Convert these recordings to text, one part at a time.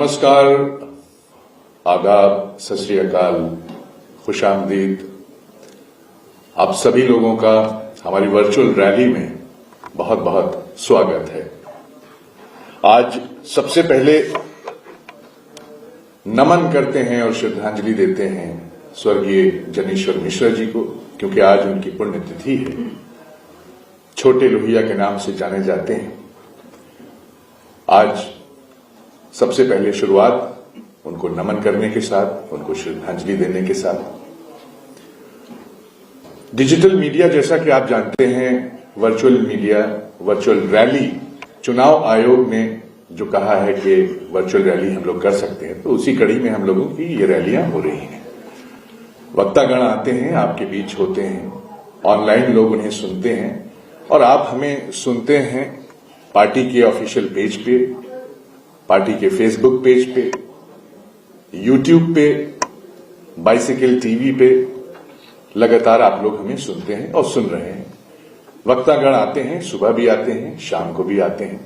नमस्कार, आदाब, सत श्री अकाल, खुशामदीद। आप सभी लोगों का हमारी वर्चुअल रैली में बहुत बहुत स्वागत है। आज सबसे पहले नमन करते हैं और श्रद्धांजलि देते हैं स्वर्गीय जनेश्वर मिश्रा जी को, क्योंकि आज उनकी पुण्यतिथि है। छोटे लोहिया के नाम से जाने जाते हैं। आज सबसे पहले शुरुआत उनको नमन करने के साथ, उनको श्रद्धांजलि देने के साथ। डिजिटल मीडिया, जैसा कि आप जानते हैं, वर्चुअल मीडिया, वर्चुअल रैली, चुनाव आयोग ने जो कहा है कि वर्चुअल रैली हम लोग कर सकते हैं, तो उसी कड़ी में हम लोगों की ये रैलियां हो रही हैं। वक्तागण आते हैं, आपके बीच होते हैं, ऑनलाइन लोग उन्हें सुनते हैं और आप हमें सुनते हैं पार्टी के ऑफिशियल पेज पे, पार्टी के फेसबुक पेज पे, यूट्यूब पे, बाइसिकल टीवी पे। लगातार आप लोग हमें सुनते हैं और सुन रहे हैं। वक्तागण आते हैं, सुबह भी आते हैं, शाम को भी आते हैं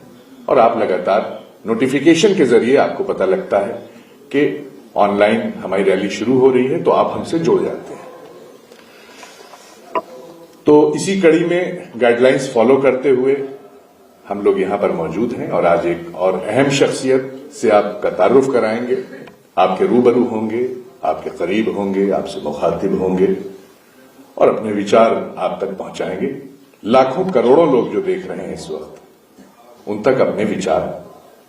और आप लगातार नोटिफिकेशन के जरिए आपको पता लगता है कि ऑनलाइन हमारी रैली शुरू हो रही है, तो आप हमसे जुड़ जाते हैं। तो इसी कड़ी में गाइडलाइंस फॉलो करते हुए हम लोग यहां पर मौजूद हैं और आज एक और अहम शख्सियत से आपका तारुफ कराएंगे। आपके रूबरू होंगे, आपके करीब होंगे, आपसे मुखातिब होंगे और अपने विचार आप तक पहुंचाएंगे। लाखों करोड़ों लोग जो देख रहे हैं इस वक्त, उन तक अपने विचार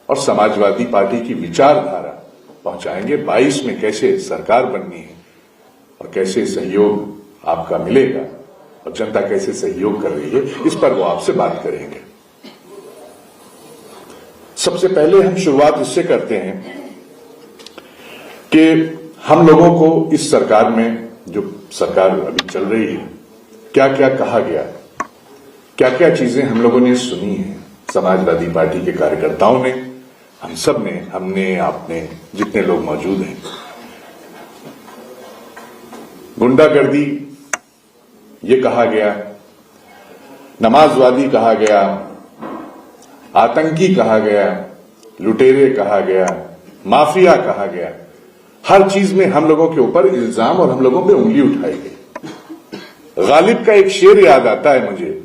और समाजवादी पार्टी की विचारधारा पहुंचाएंगे। 22 में कैसे सरकार बननी है और कैसे सहयोग आपका मिलेगा और जनता कैसे सहयोग कर रही है, इस पर वो आपसे बात करेंगे। सबसे पहले हम शुरुआत इससे करते हैं कि हम लोगों को इस सरकार में, जो सरकार अभी चल रही है, क्या क्या कहा गया, क्या क्या चीजें हम लोगों ने सुनी है। समाजवादी पार्टी के कार्यकर्ताओं ने, हम सब ने, हमने, आपने, जितने लोग मौजूद हैं। गुंडागर्दी ये कहा गया, नमाजवादी कहा गया, आतंकी कहा गया, लुटेरे कहा गया, माफिया कहा गया। हर चीज में हम लोगों के ऊपर इल्जाम और हम लोगों पे उंगली उठाई गई। गालिब का एक शेर याद आता है मुझे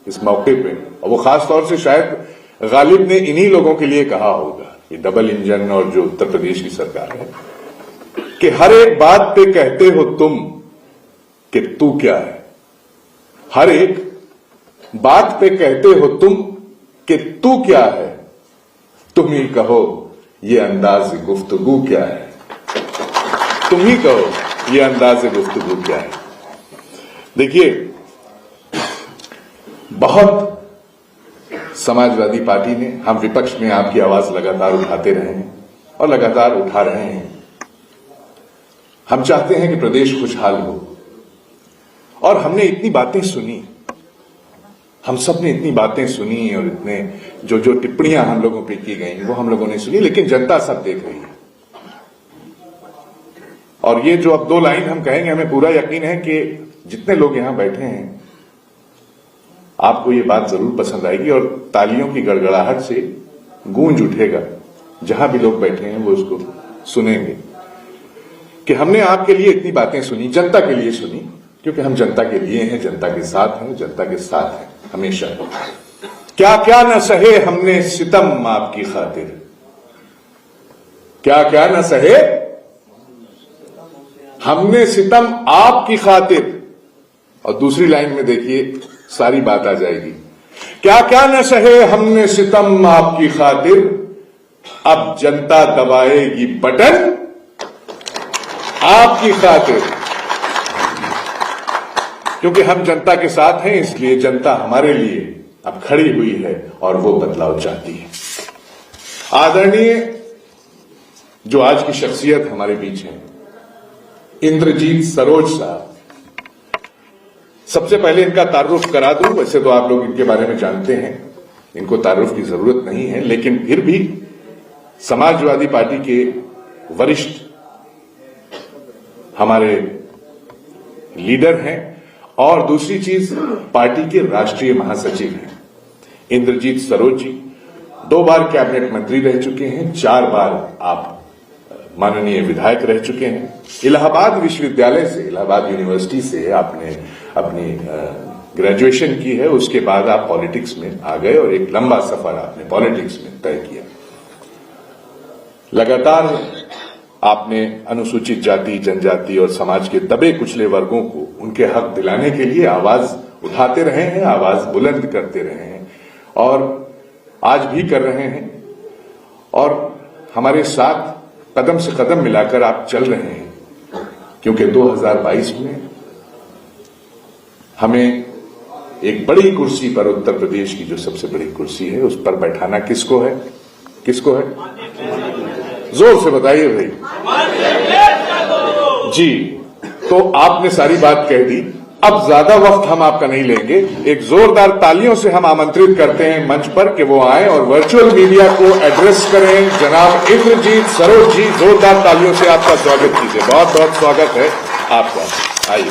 इस मौके पे, और वो खास तौर से शायद गालिब ने इन्हीं लोगों के लिए कहा होगा, ये डबल इंजन और जो उत्तर प्रदेश की सरकार है, कि हर एक बात पे कहते हो तुम कि तू क्या है। हर एक बात पे कहते हो तुम कि तू क्या है, तुम ही कहो ये अंदाज गुफ्तगू क्या है। तुम ही कहो ये अंदाज गुफ्तगू क्या है। देखिए, बहुत समाजवादी पार्टी ने, हम विपक्ष में आपकी आवाज लगातार उठाते रहे हैं और लगातार उठा रहे हैं। हम चाहते हैं कि प्रदेश खुशहाल हो और हमने इतनी बातें सुनी, हम सब ने इतनी बातें सुनी और इतने जो टिप्पणियां हम लोगों पे की गई वो हम लोगों ने सुनी, लेकिन जनता सब देख रही है। और ये जो अब 2 लाइन हम कहेंगे, हमें पूरा यकीन है कि जितने लोग यहां बैठे हैं, आपको ये बात जरूर पसंद आएगी और तालियों की गड़गड़ाहट से गूंज उठेगा। जहां भी लोग बैठे हैं वो उसको सुनेंगे कि हमने आपके लिए इतनी बातें सुनी, जनता के लिए सुनी, क्योंकि हम जनता के लिए हैं, जनता के साथ हैं, जनता के साथ हैं हमेशा। क्या क्या न सहे हमने सितम आपकी खातिर, क्या क्या न सहे हमने सितम आपकी खातिर। और दूसरी लाइन में देखिए, सारी बात आ जाएगी। क्या क्या न सहे हमने सितम आपकी खातिर, अब जनता दबाएगी बटन आपकी खातिर। क्योंकि हम जनता के साथ हैं, इसलिए जनता हमारे लिए अब खड़ी हुई है और वो बदलाव चाहती है। आदरणीय जो आज की शख्सियत हमारे बीच है, इंद्रजीत सरोज साहब, सबसे पहले इनका तारुफ करा दूं। वैसे तो आप लोग इनके बारे में जानते हैं, इनको तारुफ की जरूरत नहीं है, लेकिन फिर भी समाजवादी पार्टी के वरिष्ठ हमारे लीडर हैं और दूसरी चीज पार्टी के राष्ट्रीय महासचिव हैं। इंद्रजीत सरोज जी 2 बार कैबिनेट मंत्री रह चुके हैं, 4 बार आप माननीय विधायक रह चुके हैं। इलाहाबाद विश्वविद्यालय से, इलाहाबाद यूनिवर्सिटी से आपने अपनी ग्रेजुएशन की है, उसके बाद आप पॉलिटिक्स में आ गए और एक लंबा सफर आपने पॉलिटिक्स में तय किया। लगातार आपने अनुसूचित जाति, जनजाति और समाज के दबे कुचले वर्गों को उनके हक दिलाने के लिए आवाज उठाते रहे हैं, आवाज बुलंद करते रहे हैं और आज भी कर रहे हैं। और हमारे साथ कदम से कदम मिलाकर आप चल रहे हैं, क्योंकि 2022 में हमें एक बड़ी कुर्सी पर, उत्तर प्रदेश की जो सबसे बड़ी कुर्सी है, उस पर बैठाना किसको है? किसको है? जोर से बताइए भाई जी। तो आपने सारी बात कह दी, अब ज्यादा वक्त हम आपका नहीं लेंगे। एक जोरदार तालियों से हम आमंत्रित करते हैं मंच पर कि वो आए और वर्चुअल मीडिया को एड्रेस करें। जनाब इंद्रजीत सरोज जी, जोरदार तालियों से आपका स्वागत कीजिए। बहुत बहुत स्वागत है आपका, आइए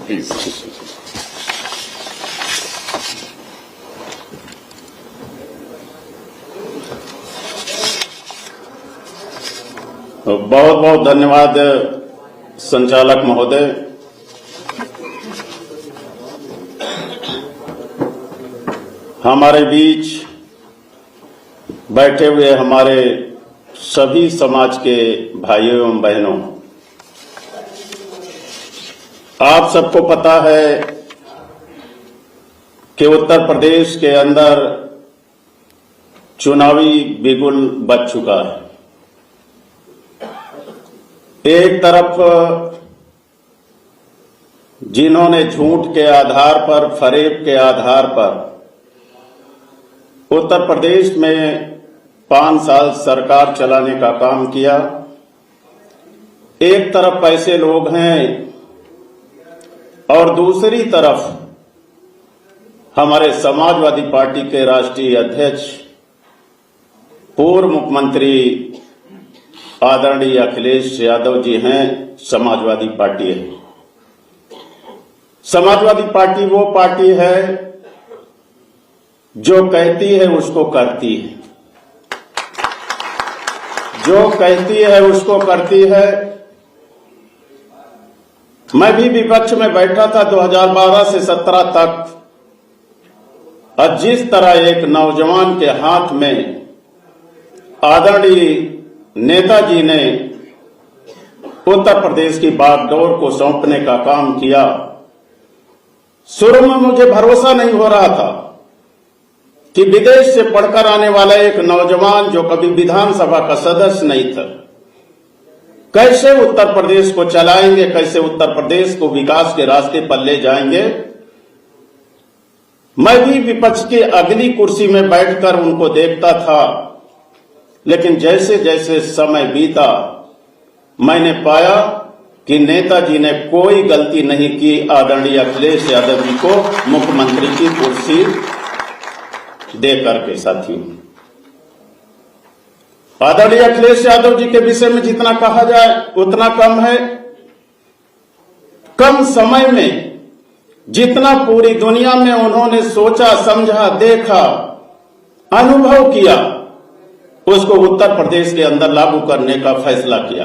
प्लीज। बहुत बहुत धन्यवाद संचालक महोदय। हमारे बीच बैठे हुए हमारे सभी समाज के भाइयों एवं बहनों, आप सबको पता है कि उत्तर प्रदेश के अंदर चुनावी बिगुल बज चुका है। एक तरफ जिन्होंने झूठ के आधार पर, फरेब के आधार पर उत्तर प्रदेश में 5 साल सरकार चलाने का काम किया, एक तरफ ऐसे लोग हैं और दूसरी तरफ हमारे समाजवादी पार्टी के राष्ट्रीय अध्यक्ष, पूर्व मुख्यमंत्री आदरणीय अखिलेश यादव जी हैं। समाजवादी पार्टी है। समाजवादी पार्टी वो पार्टी है जो कहती है उसको करती है, जो कहती है उसको करती है। मैं भी विपक्ष में बैठा था 2012 से 17 तक, और जिस तरह एक नौजवान के हाथ में आदरणीय नेताजी ने उत्तर प्रदेश की बागडोर को सौंपने का काम किया, शुरू में मुझे भरोसा नहीं हो रहा था कि विदेश से पढ़कर आने वाला एक नौजवान जो कभी विधानसभा का सदस्य नहीं था, कैसे उत्तर प्रदेश को चलाएंगे, कैसे उत्तर प्रदेश को विकास के रास्ते पर ले जाएंगे। मैं भी विपक्ष की अगली कुर्सी में बैठकर उनको देखता था, लेकिन जैसे जैसे समय बीता मैंने पाया कि नेताजी ने कोई गलती नहीं की आदरणीय अखिलेश यादव जी को मुख्यमंत्री की कुर्सी देकर के। साथियों, आदरणीय अखिलेश यादव जी के विषय में जितना कहा जाए उतना कम है। कम समय में जितना पूरी दुनिया में उन्होंने सोचा, समझा, देखा, अनुभव किया, उसको उत्तर प्रदेश के अंदर लागू करने का फैसला किया।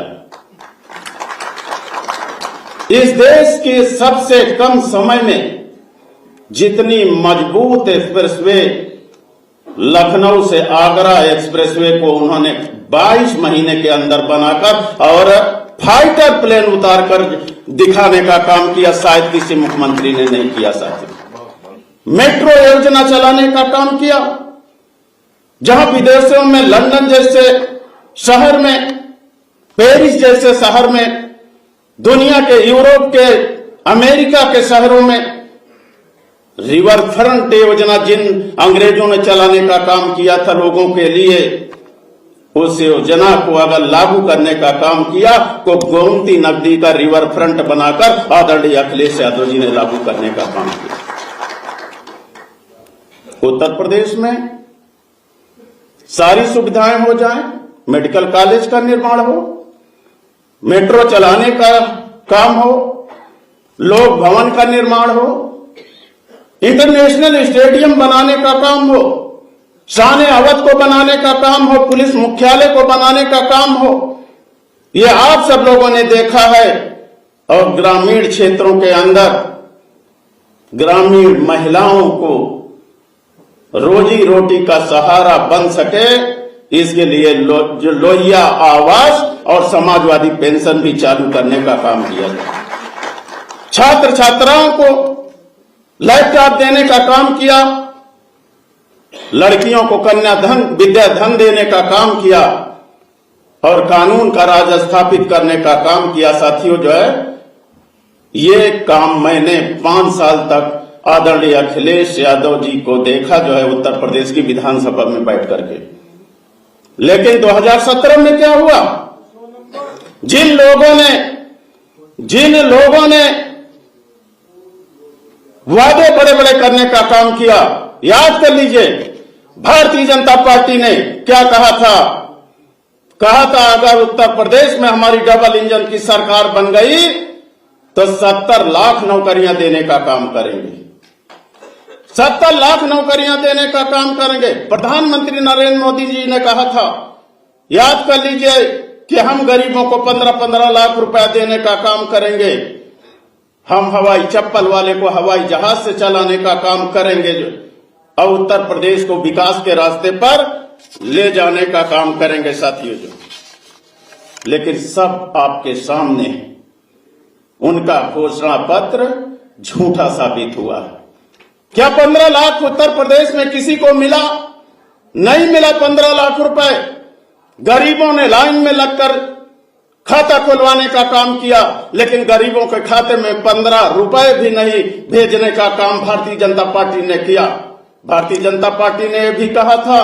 इस देश के सबसे कम समय में जितनी मजबूत एक्सप्रेसवे, लखनऊ से आगरा एक्सप्रेसवे को उन्होंने 22 महीने के अंदर बनाकर और फाइटर प्लेन उतारकर दिखाने का काम किया, शायद किसी मुख्यमंत्री ने नहीं किया। साथियों, मेट्रो योजना चलाने का काम किया, जहां विदेशों में लंदन जैसे शहर में, पेरिस जैसे शहर में, दुनिया के, यूरोप के, अमेरिका के शहरों में रिवर फ्रंट योजना जिन अंग्रेजों ने चलाने का काम किया था लोगों के लिए, उस योजना को अगर लागू करने का काम किया तो गोमती नदी का रिवर फ्रंट बनाकर आदरणीय अखिलेश यादव जी ने लागू करने का काम किया। उत्तर प्रदेश में सारी सुविधाएं हो जाएं, मेडिकल कॉलेज का निर्माण हो, मेट्रो चलाने का काम हो, लोक भवन का निर्माण हो, इंटरनेशनल स्टेडियम बनाने का काम हो, शान अवध को बनाने का काम हो, पुलिस मुख्यालय को बनाने का काम हो, ये आप सब लोगों ने देखा है। और ग्रामीण क्षेत्रों के अंदर ग्रामीण महिलाओं को रोजी रोटी का सहारा बन सके, इसके लिए जो लोहिया आवास और समाजवादी पेंशन भी चालू करने का काम किया जाए। छात्र छात्राओं को लैपटॉप देने का काम किया, लड़कियों को कन्याधन विद्याधन देने का काम किया और कानून का राज स्थापित करने का काम किया। साथियों, जो है ये काम मैंने 5 साल तक आदरणीय अखिलेश यादव जी को देखा, जो है उत्तर प्रदेश की विधानसभा में बैठ करके। लेकिन 2017 में क्या हुआ? जिन लोगों ने वादे बड़े बड़े करने का काम किया, याद कर लीजिए, भारतीय जनता पार्टी ने क्या कहा था अगर उत्तर प्रदेश में हमारी डबल इंजन की सरकार बन गई तो 70 लाख नौकरियां देने का काम करेंगे। 70 लाख नौकरियां देने का काम करेंगे। प्रधानमंत्री नरेंद्र मोदी जी ने कहा था, याद कर लीजिए, कि हम गरीबों को 15-15 लाख रुपया देने का काम करेंगे। हम हवाई चप्पल वाले को हवाई जहाज से चलाने का काम करेंगे और उत्तर प्रदेश को विकास के रास्ते पर ले जाने का काम करेंगे। साथियों, लेकिन सब आपके सामने उनका घोषणा पत्र झूठा साबित हुआ। क्या 15 लाख उत्तर प्रदेश में किसी को मिला? नहीं मिला 15 लाख रुपए। गरीबों ने लाइन में लगकर खाता खुलवाने का काम किया, लेकिन गरीबों के खाते में 15 रुपए भी नहीं भेजने का काम भारतीय जनता पार्टी ने किया। भारतीय जनता पार्टी ने भी कहा था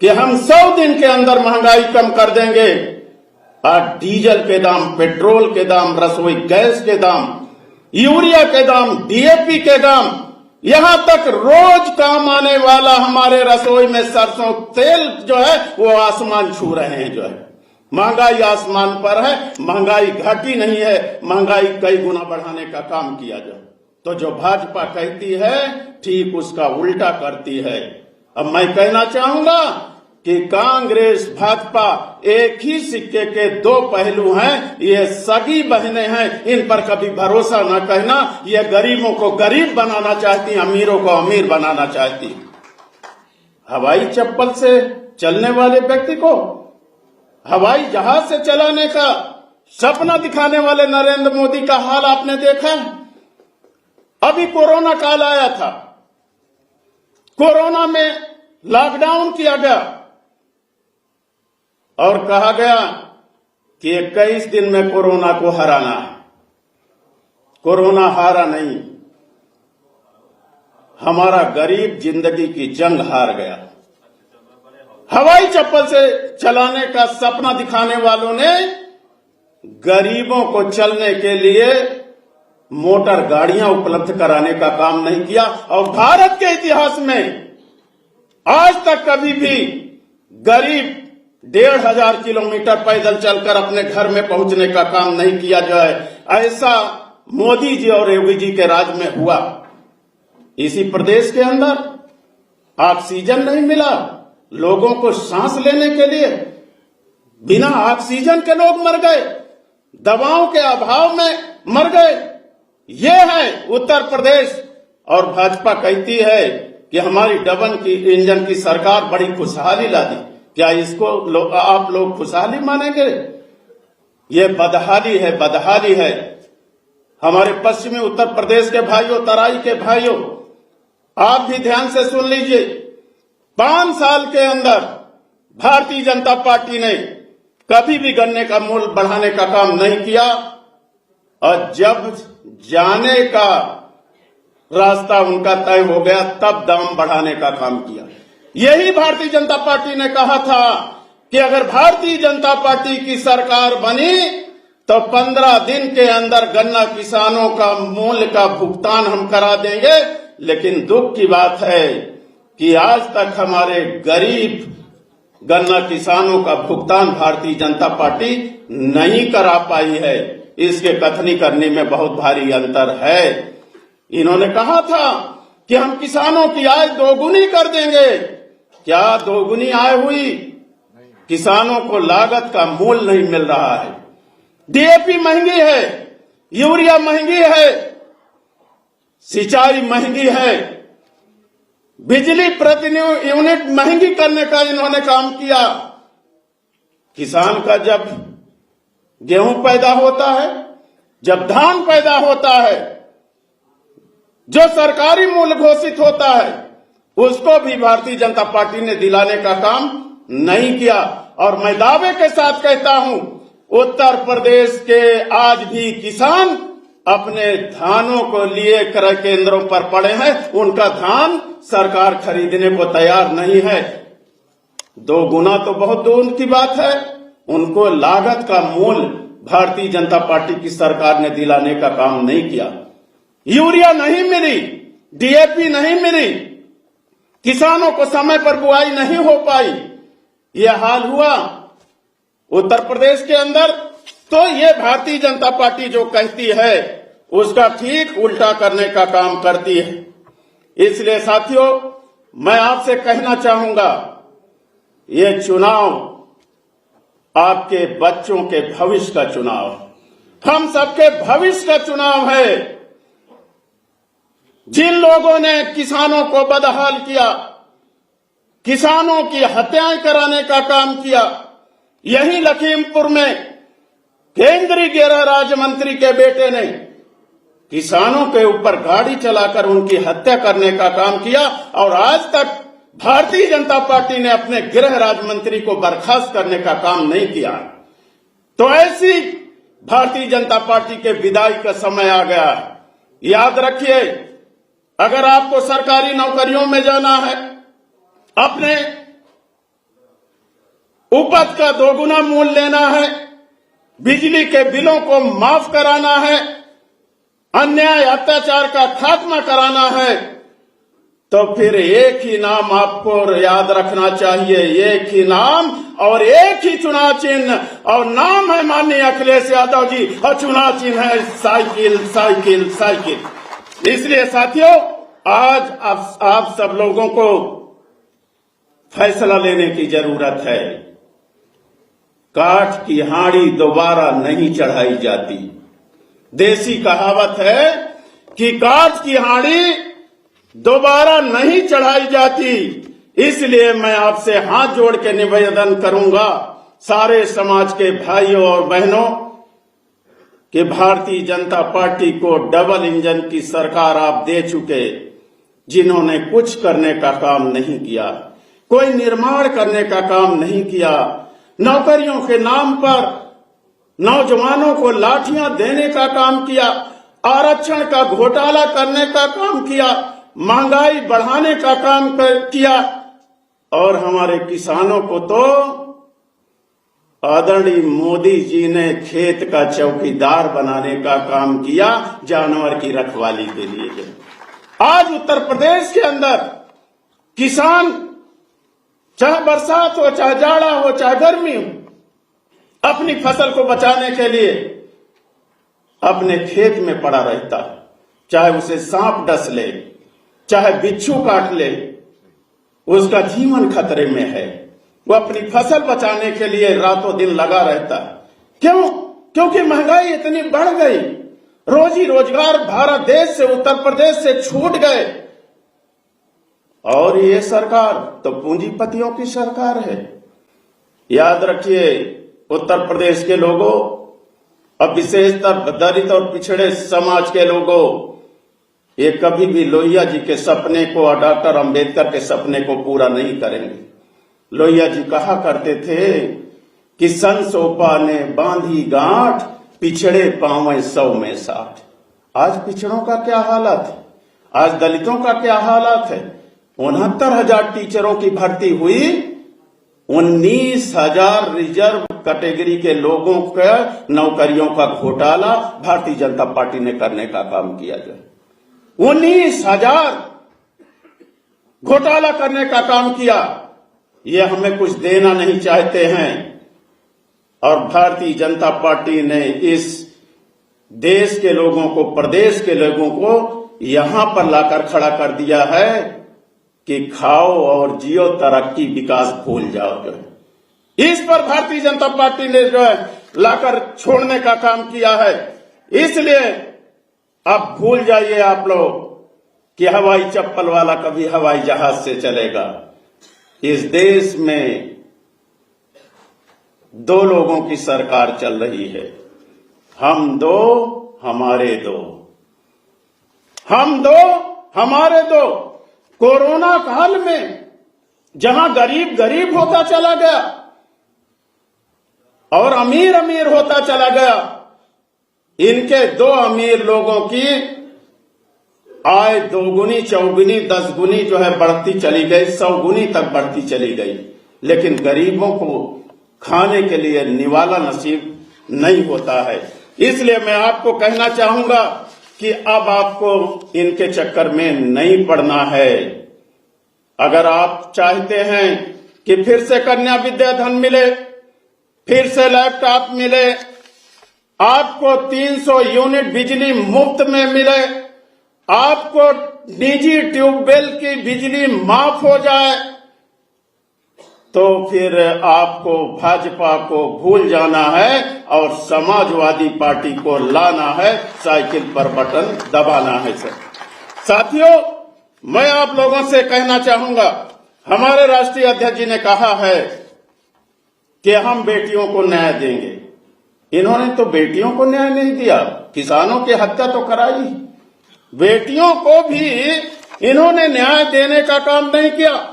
कि हम 100 दिन के अंदर महंगाई कम कर देंगे। आज डीजल के दाम, पेट्रोल के दाम, रसोई गैस के दाम, यूरिया के दाम, डीएपी के दाम, यहां तक रोज काम आने वाला हमारे रसोई में सरसों तेल जो है वो आसमान छू रहे हैं। जो है महंगाई आसमान पर है, महंगाई घटी नहीं है, महंगाई कई गुना बढ़ाने का काम किया जाए। तो जो भाजपा कहती है ठीक उसका उल्टा करती है। अब मैं कहना चाहूंगा कि कांग्रेस भाजपा एक ही सिक्के के 2 पहलू हैं, ये सगी बहनें हैं, इन पर कभी भरोसा न कहना। ये गरीबों को गरीब बनाना चाहती, अमीरों को अमीर बनाना चाहती। हवाई चप्पल से चलने वाले व्यक्ति को हवाई जहाज से चलाने का सपना दिखाने वाले नरेंद्र मोदी का हाल आपने देखा है। अभी कोरोना काल आया था, कोरोना में लॉकडाउन किया गया और कहा गया कि 21 दिन में कोरोना को हराना है। कोरोना हारा नहीं, हमारा गरीब जिंदगी की जंग हार गया। हवाई चप्पल से चलाने का सपना दिखाने वालों ने गरीबों को चलने के लिए मोटर गाड़ियां उपलब्ध कराने का काम नहीं किया। और भारत के इतिहास में आज तक कभी भी गरीब 1500 किलोमीटर पैदल चलकर अपने घर में पहुंचने का काम नहीं किया जाए। ऐसा मोदी जी और योगी जी के राज में हुआ। इसी प्रदेश के अंदर ऑक्सीजन नहीं मिला लोगों को सांस लेने के लिए, बिना ऑक्सीजन के लोग मर गए, दवाओं के अभाव में मर गए। ये है उत्तर प्रदेश। और भाजपा कहती है कि हमारी डबल की इंजन की सरकार बड़ी खुशहाली ला दी। क्या इसको आप लोग खुशहाली मानेंगे? ये बदहाली है, बदहाली है। हमारे पश्चिमी उत्तर प्रदेश के भाइयों, तराई के भाइयों, आप भी ध्यान से सुन लीजिए। 5 साल के अंदर भारतीय जनता पार्टी ने कभी भी गन्ने का मूल्य बढ़ाने का काम नहीं किया और जब जाने का रास्ता उनका तय हो गया तब दाम बढ़ाने का काम किया। यही भारतीय जनता पार्टी ने कहा था कि अगर भारतीय जनता पार्टी की सरकार बनी तो 15 दिन के अंदर गन्ना किसानों का मूल्य का भुगतान हम करा देंगे। लेकिन दुख की बात है कि आज तक हमारे गरीब गन्ना किसानों का भुगतान भारतीय जनता पार्टी नहीं करा पाई है। इसके कथनी करने में बहुत भारी अंतर है। इन्होंने कहा था कि हम किसानों की आय दोगुनी कर देंगे, क्या दोगुनी आय हुई? किसानों को लागत का मूल नहीं मिल रहा है। डीएपी महंगी है, यूरिया महंगी है, सिंचाई महंगी है, बिजली प्रति यूनिट महंगी करने का इन्होंने काम किया। किसान का जब गेहूं पैदा होता है, जब धान पैदा होता है, जो सरकारी मूल्य घोषित होता है, उसको भी भारतीय जनता पार्टी ने दिलाने का काम नहीं किया। और मैं दावे के साथ कहता हूं, उत्तर प्रदेश के आज भी किसान अपने धानों को लिए क्रय केंद्रों पर पड़े हैं। उनका धान सरकार खरीदने को तैयार नहीं है। 2 गुना तो बहुत दूर की बात है। उनको लागत का मूल्य भारतीय जनता पार्टी की सरकार ने दिलाने का काम नहीं किया। यूरिया नहीं मिली, डीएपी नहीं मिली, किसानों को समय पर बुआई नहीं हो पाई। यह हाल हुआ उत्तर प्रदेश के अंदर। तो ये भारतीय जनता पार्टी जो कहती है उसका ठीक उल्टा करने का काम करती है। इसलिए साथियों, मैं आपसे कहना चाहूंगा, ये चुनाव आपके बच्चों के भविष्य का चुनाव, हम सबके भविष्य का चुनाव है। जिन लोगों ने किसानों को बदहाल किया, किसानों की हत्याएं कराने का काम किया, यही लखीमपुर में केंद्रीय गृह राज्य मंत्री के बेटे ने किसानों के ऊपर गाड़ी चलाकर उनकी हत्या करने का काम किया। और आज तक भारतीय जनता पार्टी ने अपने गृह राज्य मंत्री को बर्खास्त करने का काम नहीं किया। तो ऐसी भारतीय जनता पार्टी के विदाई का समय आ गया है। याद रखिए, अगर आपको सरकारी नौकरियों में जाना है, अपने उपज का 2 गुना मूल्य लेना है, बिजली के बिलों को माफ कराना है, अन्याय अत्याचार का खात्मा कराना है, तो फिर एक ही नाम आपको याद रखना चाहिए, एक ही नाम और एक ही चुनाव चिन्ह, और नाम है माननीय अखिलेश यादव जी, और चुनाव चिन्ह है साइकिल साइकिल साइकिल। इसलिए साथियों, आज आप सब लोगों को फैसला लेने की जरूरत है। काठ की हांडी दोबारा नहीं चढ़ाई जाती। देसी कहावत है कि काठ की हांडी दोबारा नहीं चढ़ाई जाती। इसलिए मैं आपसे हाथ जोड़ के निवेदन करूंगा, सारे समाज के भाइयों और बहनों, कि भारतीय जनता पार्टी को डबल इंजन की सरकार आप दे चुके, जिन्होंने कुछ करने का काम नहीं किया, कोई निर्माण करने का काम नहीं किया, नौकरियों के नाम पर नौजवानों को लाठियां देने का काम किया, आरक्षण का घोटाला करने का काम किया, महंगाई बढ़ाने का काम किया, और हमारे किसानों को तो आदरणीय मोदी जी ने खेत का चौकीदार बनाने का काम किया, जानवर की रखवाली के लिए। आज उत्तर प्रदेश के अंदर किसान, चाहे बरसात हो, चाहे जाड़ा हो, चाहे गर्मी हो, अपनी फसल को बचाने के लिए अपने खेत में पड़ा रहता है। चाहे उसे सांप डस ले, चाहे बिच्छू काट ले, उसका जीवन खतरे में है। वो अपनी फसल बचाने के लिए रातों दिन लगा रहता है। क्यों? क्योंकि महंगाई इतनी बढ़ गई, रोजी रोजगार भारत देश से, उत्तर प्रदेश से छूट गए। और ये सरकार तो पूंजीपतियों की सरकार है। याद रखिए उत्तर प्रदेश के लोगों, अब विशेषतर दलित और पिछड़े समाज के लोगों, ये कभी भी लोहिया जी के सपने को और डॉक्टर अंबेडकर के सपने को पूरा नहीं करेंगे। लोहिया जी कहा करते थे कि सन सोपा ने बांधी गांठ, पिछड़े पांवे 100 में 60। आज पिछड़ों का क्या हालत है? आज दलितों का क्या हालत है? 69,000 टीचरों की भर्ती हुई, 19,000 रिजर्व कैटेगरी के लोगों का नौकरियों का घोटाला भारतीय जनता पार्टी ने करने का काम किया जाए। 19,000 घोटाला करने का काम किया। ये हमें कुछ देना नहीं चाहते हैं, और भारतीय जनता पार्टी ने इस देश के लोगों को, प्रदेश के लोगों को यहां पर लाकर खड़ा कर दिया है कि खाओ और जियो, तरक्की विकास भूल जाओ। जो है इस पर भारतीय जनता पार्टी ने जो है लाकर छोड़ने का काम किया है। इसलिए अब भूल जाइए आप लोग कि हवाई चप्पल वाला कभी हवाई जहाज से चलेगा। इस देश में दो लोगों की सरकार चल रही है, हम दो हमारे दो, हम दो हमारे दो। कोरोना काल में जहां गरीब गरीब होता चला गया और अमीर अमीर होता चला गया, इनके दो अमीर लोगों की आय दोगुनी चौगुनी 10 गुनी जो है बढ़ती चली गई, 100 गुनी तक बढ़ती चली गई, लेकिन गरीबों को खाने के लिए निवाला नसीब नहीं होता है। इसलिए मैं आपको कहना चाहूंगा कि अब आपको इनके चक्कर में नहीं पड़ना है। अगर आप चाहते हैं कि फिर से कन्या विद्याधन मिले, फिर से लैपटॉप मिले, आपको 300 यूनिट बिजली मुफ्त में मिले, आपको निजी ट्यूबवेल की बिजली माफ हो जाए, तो फिर आपको भाजपा को भूल जाना है और समाजवादी पार्टी को लाना है, साइकिल पर बटन दबाना है। साथियों, मैं आप लोगों से कहना चाहूंगा, हमारे राष्ट्रीय अध्यक्ष जी ने कहा है कि हम बेटियों को न्याय देंगे। इन्होंने तो बेटियों को न्याय नहीं दिया, किसानों की हत्या तो कराई, बेटियों को भी इन्होंने न्याय देने का काम नहीं किया।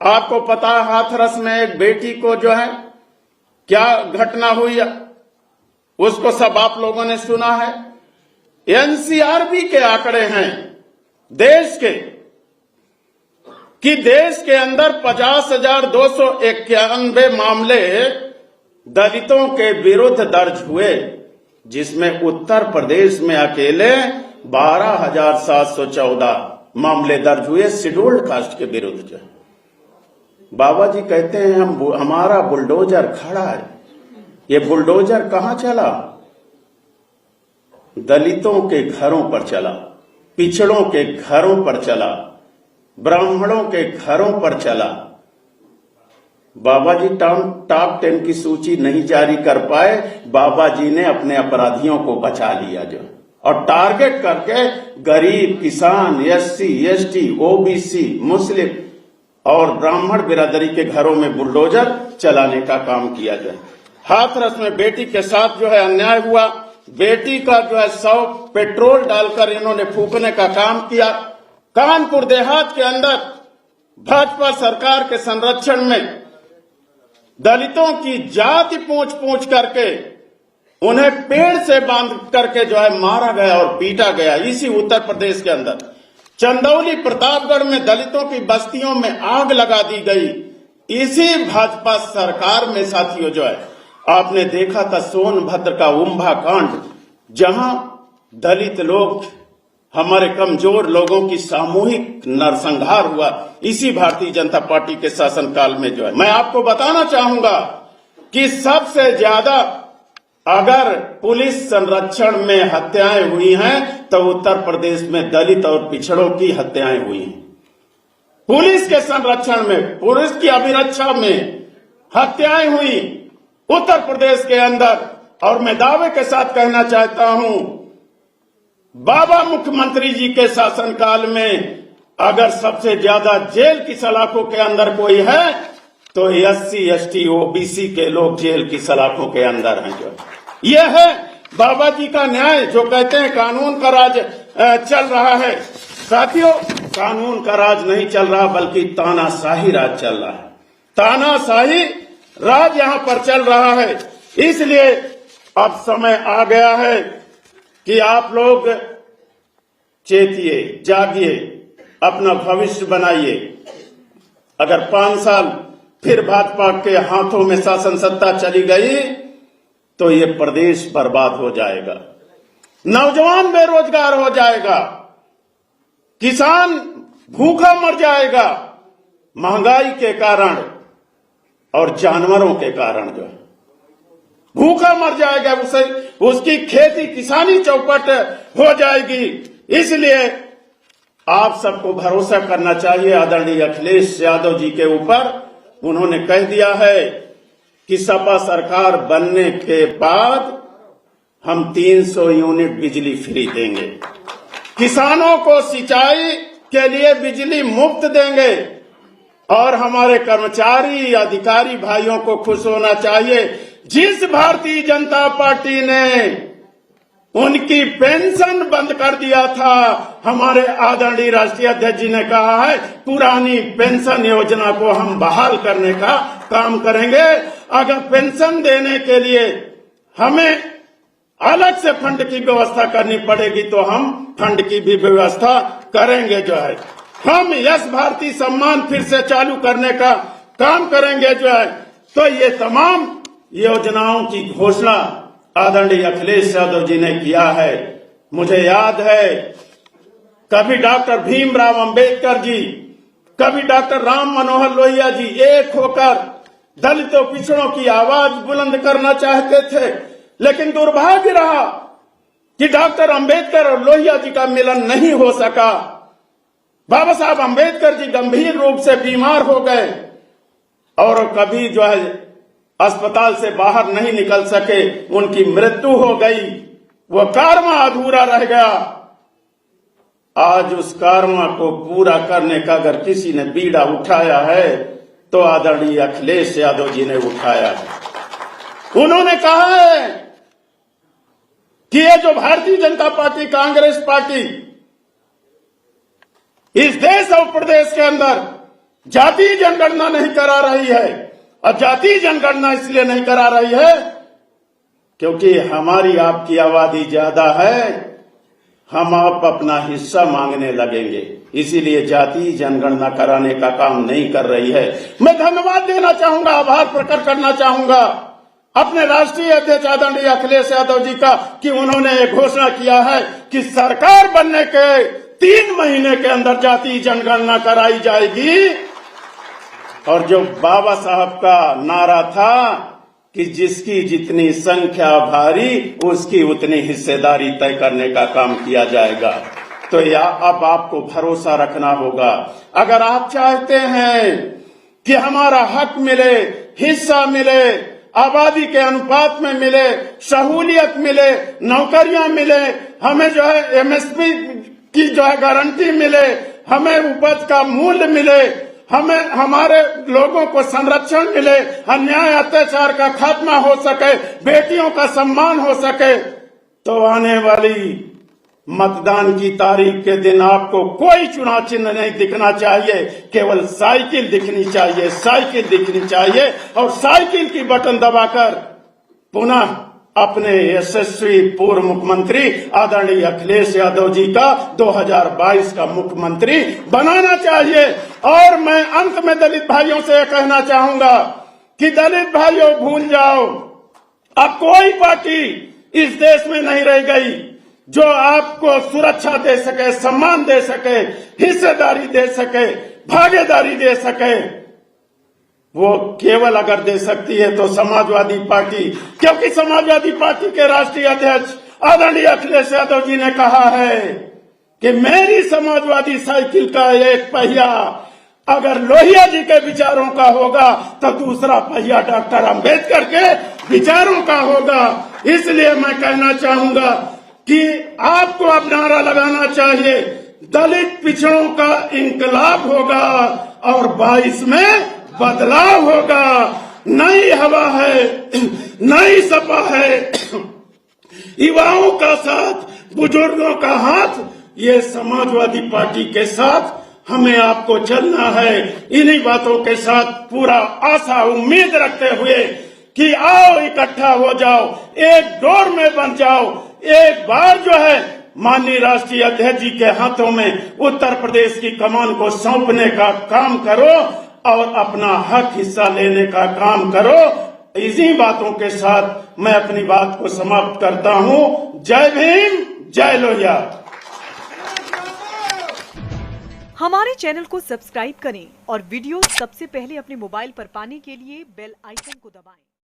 आपको पता है हाथरस में एक बेटी को जो है क्या घटना हुई है, उसको सब आप लोगों ने सुना है। एनसीआरबी के आंकड़े हैं देश के कि देश के अंदर 50,291 मामले दलितों के विरुद्ध दर्ज हुए, जिसमें उत्तर प्रदेश में अकेले 12,714 मामले दर्ज हुए शेड्यूल्ड कास्ट के विरुद्ध। जो बाबा जी कहते हैं हमारा बुलडोजर खड़ा है। ये बुलडोजर कहां चला? दलितों के घरों पर चला, पिछड़ों के घरों पर चला, ब्राह्मणों के घरों पर चला। बाबा जी टॉप 10 की सूची नहीं जारी कर पाए, बाबा जी ने अपने अपराधियों को बचा लिया जो, और टारगेट करके गरीब, किसान, एससी, एसटी, ओबीसी, मुस्लिम और ब्राह्मण बिरादरी के घरों में बुलडोजर चलाने का काम किया जाए। हाथरस में बेटी के साथ जो है अन्याय हुआ, बेटी का जो है 100 पेट्रोल डालकर इन्होंने फूकने का काम किया। कानपुर देहात के अंदर भाजपा सरकार के संरक्षण में दलितों की जाति पूछ पूछ करके उन्हें पेड़ से बांध करके जो है मारा गया और पीटा गया। इसी उत्तर प्रदेश के अंदर चंदौली प्रतापगढ़ में दलितों की बस्तियों में आग लगा दी गई। इसी भाजपा सरकार में साथियों जो है आपने देखा था सोनभद्र का उम्भा कांड, जहां दलित लोग, हमारे कमजोर लोगों की सामूहिक नरसंहार हुआ। इसी भारतीय जनता पार्टी के शासनकाल में जो है मैं आपको बताना चाहूंगा कि सबसे ज्यादा अगर पुलिस संरक्षण में हत्याएं हुई हैं तो उत्तर प्रदेश में दलित और पिछड़ों की हत्याएं हुई हैं। पुलिस के संरक्षण में, पुलिस की अभिरक्षा में हत्याएं हुई उत्तर प्रदेश के अंदर। और मैं दावे के साथ कहना चाहता हूं, बाबा मुख्यमंत्री जी के शासनकाल में अगर सबसे ज्यादा जेल की सलाखों के अंदर कोई है तो एससी, एसटी, ओबीसी के लोग जेल की सलाखों के अंदर हैं। जो ये है बाबा जी का न्याय, जो कहते हैं कानून का राज चल रहा है। साथियों, कानून का राज नहीं चल रहा, बल्कि तानाशाही राज चल रहा है। तानाशाही राज यहां पर चल रहा है। इसलिए अब समय आ गया है कि आप लोग चेतिए, जागिए, अपना भविष्य बनाइए। अगर 5 साल फिर भाजपा के हाथों में शासन सत्ता चली गई तो ये प्रदेश बर्बाद हो जाएगा, नौजवान बेरोजगार हो जाएगा, किसान भूखा मर जाएगा महंगाई के कारण और जानवरों के कारण। जो है भूखा मर जाएगा, उसे उसकी खेती किसानी चौपट हो जाएगी। इसलिए आप सबको भरोसा करना चाहिए आदरणीय अखिलेश यादव जी के ऊपर। उन्होंने कह दिया है कि सपा सरकार बनने के बाद हम 300 यूनिट बिजली फ्री देंगे, किसानों को सिंचाई के लिए बिजली मुफ्त देंगे और हमारे कर्मचारी अधिकारी भाइयों को खुश होना चाहिए। जिस भारतीय जनता पार्टी ने उनकी पेंशन बंद कर दिया था, हमारे आदरणीय राष्ट्रीय अध्यक्ष जी ने कहा है पुरानी पेंशन योजना को हम बहाल करने का काम करेंगे। अगर पेंशन देने के लिए हमें अलग से फंड की व्यवस्था करनी पड़ेगी तो हम फंड की भी व्यवस्था करेंगे। जो है हम यश भारती सम्मान फिर से चालू करने का काम करेंगे। जो है तो ये तमाम योजनाओं की घोषणा आदरणीय अखिलेश यादव जी ने किया है। मुझे याद है कभी डॉक्टर भीमराव अंबेडकर जी, कभी डॉक्टर राम मनोहर लोहिया जी एक होकर दलितों पिछड़ों की आवाज बुलंद करना चाहते थे, लेकिन दुर्भाग्य रहा कि डॉक्टर अंबेडकर और लोहिया जी का मिलन नहीं हो सका। बाबा साहब अंबेडकर जी गंभीर रूप से बीमार हो गए और कभी जो है अस्पताल से बाहर नहीं निकल सके, उनकी मृत्यु हो गई। वो कर्म अधूरा रह गया। आज उस कर्म को पूरा करने का अगर किसी ने बीड़ा उठाया है तो आदरणीय अखिलेश यादव जी ने उठाया है। उन्होंने कहा है कि ये जो भारतीय जनता पार्टी कांग्रेस पार्टी इस देश और प्रदेश के अंदर जातीय जनगणना नहीं करा रही है, और जातीय जनगणना इसलिए नहीं करा रही है क्योंकि हमारी आपकी आबादी ज्यादा है, हम आप अपना हिस्सा मांगने लगेंगे, इसीलिए जातीय जनगणना कराने का काम नहीं कर रही है। मैं धन्यवाद देना चाहूंगा, आभार प्रकट करना चाहूंगा अपने राष्ट्रीय अध्यक्ष आदरणीय अखिलेश यादव जी का कि उन्होंने एक घोषणा किया है कि सरकार बनने के 3 महीने के अंदर जातीय जनगणना कराई जाएगी। और जो बाबा साहब का नारा था कि जिसकी जितनी संख्या भारी उसकी उतनी हिस्सेदारी तय करने का काम किया जाएगा। तो अब आपको भरोसा रखना होगा। अगर आप चाहते हैं कि हमारा हक मिले, हिस्सा मिले, आबादी के अनुपात में मिले, सहूलियत मिले, नौकरियां मिले, हमें जो है एमएसपी की जो है गारंटी मिले, हमें उपज का मूल्य मिले, हमें हमारे लोगों को संरक्षण मिले, अन्याय अत्याचार का खात्मा हो सके, बेटियों का सम्मान हो सके, तो आने वाली मतदान की तारीख के दिन आपको कोई चुनाव चिन्ह नहीं दिखना चाहिए, केवल साइकिल दिखनी चाहिए, साइकिल दिखनी चाहिए और साइकिल की बटन दबाकर पुनः अपने यशस्वी पूर्व मुख्यमंत्री आदरणीय अखिलेश यादव जी का 2022 का मुख्यमंत्री बनाना चाहिए। और मैं अंत में दलित भाइयों से कहना चाहूंगा कि दलित भाइयों भूल जाओ, अब कोई पार्टी इस देश में नहीं रह गई जो आपको सुरक्षा दे सके, सम्मान दे सके, हिस्सेदारी दे सके, भागीदारी दे सके। वो केवल अगर दे सकती है तो समाजवादी पार्टी, क्योंकि समाजवादी पार्टी के राष्ट्रीय अध्यक्ष आदरणीय अखिलेश यादव जी ने कहा है कि मेरी समाजवादी साइकिल का एक पहिया अगर लोहिया जी के विचारों का होगा तो दूसरा पहिया डॉक्टर अंबेडकर के विचारों का होगा। इसलिए मैं कहना चाहूंगा कि आपको अब नारा लगाना चाहिए, दलित पिछड़ों का इंकलाब होगा और 22 में बदलाव होगा। नई हवा है, नई सपा है, युवाओं का साथ, बुजुर्गों का हाथ, ये समाजवादी पार्टी के साथ हमें आपको चलना है। इन्हीं बातों के साथ पूरा आशा उम्मीद रखते हुए कि आओ इकट्ठा हो जाओ, एक डोर में बन जाओ, एक बार जो है माननीय राष्ट्रीय अध्यक्ष जी के हाथों में उत्तर प्रदेश की कमान को सौंपने का काम करो और अपना हक हिस्सा लेने का काम करो। इसी बातों के साथ मैं अपनी बात को समाप्त करता हूं। जय भीम, जय लोहिया। हमारे चैनल को सब्सक्राइब करें और वीडियो सबसे पहले अपने मोबाइल पर पाने के लिए बेल आइकन को दबाएं।